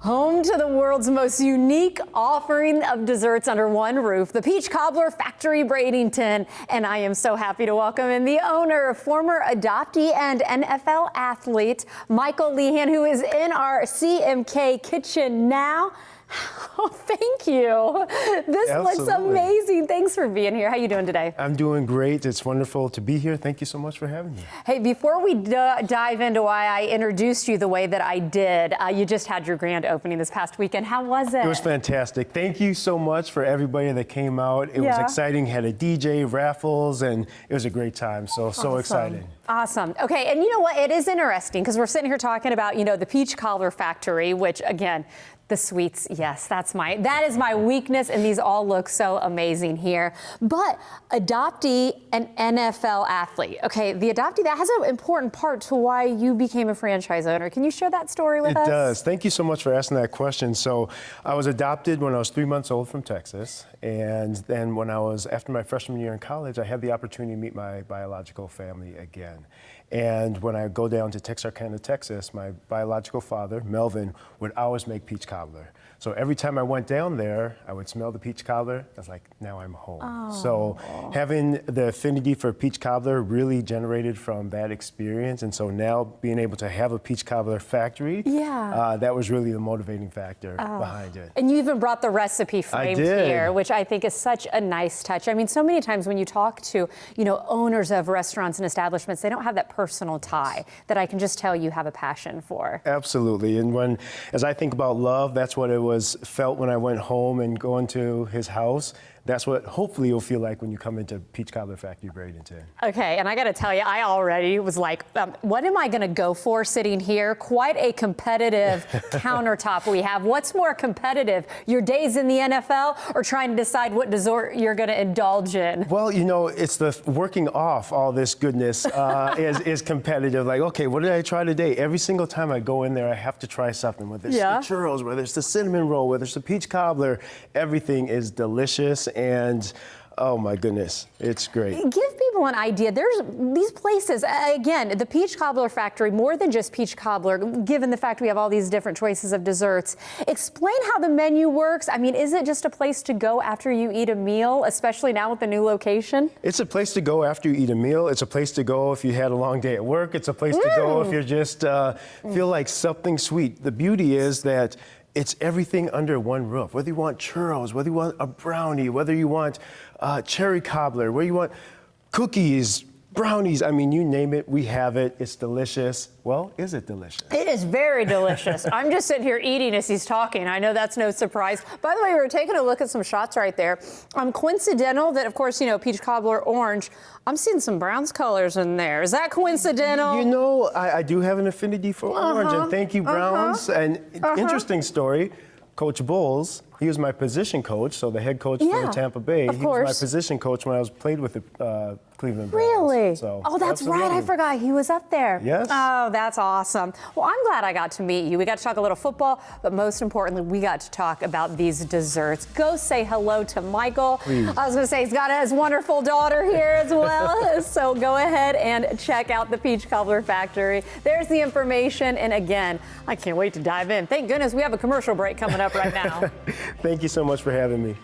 Home to the world's most unique offering of desserts under one roof, the Peach Cobbler Factory Bradenton. And I am so happy to welcome in the owner, former adoptee and NFL athlete, Michael Lehan, who is in our CMK kitchen now. Oh, thank you. This looks amazing. Thanks for being here. How are you doing today? I'm doing great. It's wonderful to be here. Thank you so much for having me. Hey, before we dive into why I introduced you the way that I did, you just had your grand opening this past weekend. How was it? It was fantastic. Thank you so much for everybody that came out. It was exciting. Had a DJ, raffles, and it was a great time. So exciting. Awesome. Okay, and you know what? It is interesting because we're sitting here talking about, the Peach Cobbler Factory, which again, the sweets, yes, that is my weakness, and these all look so amazing here. But adoptee and NFL athlete. Okay, the adoptee, that has an important part to why you became a franchise owner. Can you share that story with us? It does. Thank you so much for asking that question. So I was adopted when I was 3 months old from Texas, and then after my freshman year in college, I had the opportunity to meet my biological family again. And when I go down to Texarkana, Texas, my biological father, Melvin, would always make peach cobbler. So every time I went down there, I would smell the peach cobbler. I was like, now I'm home. Oh. So having the affinity for peach cobbler really generated from that experience. And so now being able to have a peach cobbler factory, that was really the motivating factor behind it. And you even brought the recipe framed here, which I think is such a nice touch. I mean, so many times when you talk to, owners of restaurants and establishments, they don't have that personal tie that I can just tell you have a passion for. Absolutely. And as I think about love, that's what it was felt when I went home and going to his house. That's what hopefully you'll feel like when you come into Peach Cobbler Factory Bradenton. Okay, and I got to tell you, I already was like, what am I going to go for sitting here? Quite a competitive countertop we have. What's more competitive, your days in the NFL or trying to decide what dessert you're going to indulge in? Well, it's the working off all this goodness is competitive. Like, okay, what did I try today? Every single time I go in there, I have to try something, whether it's the churros, whether it's the cinnamon roll, whether it's the peach cobbler. Everything is delicious. And oh my goodness, it's great. Give people an idea. There's these places, again, the Peach Cobbler Factory, more than just peach cobbler, given the fact we have all these different choices of desserts. Explain how the menu works. I mean, is it just a place to go after you eat a meal, especially now with the new location? It's a place to go after you eat a meal. It's a place to go if you had a long day at work. It's a place to go if you just feel like something sweet. The beauty is that it's everything under one roof. Whether you want churros, whether you want a brownie, whether you want cherry cobbler, whether you want cookies, brownies, I mean, you name it, we have it. It's delicious. Well, is it delicious? It is very delicious. I'm just sitting here eating as he's talking. I know that's no surprise. By the way, we were taking a look at some shots right there. Coincidental that, of course, peach cobbler orange. I'm seeing some Browns colors in there. Is that coincidental? I do have an affinity for orange, and thank you, Browns. And interesting story, Coach Bowles, he was my position coach, so the head coach for the Tampa Bay. He was my position coach when I played with the Cleveland Browns. Really? So, oh, that's right. I forgot he was up there. Yes. Oh, that's awesome. Well, I'm glad I got to meet you. We got to talk a little football, but most importantly, we got to talk about these desserts. Go say hello to Michael. Please. I was going to say he's got his wonderful daughter here as well. So go ahead and check out the Peach Cobbler Factory. There's the information. And again, I can't wait to dive in. Thank goodness we have a commercial break coming up right now. Thank you so much for having me.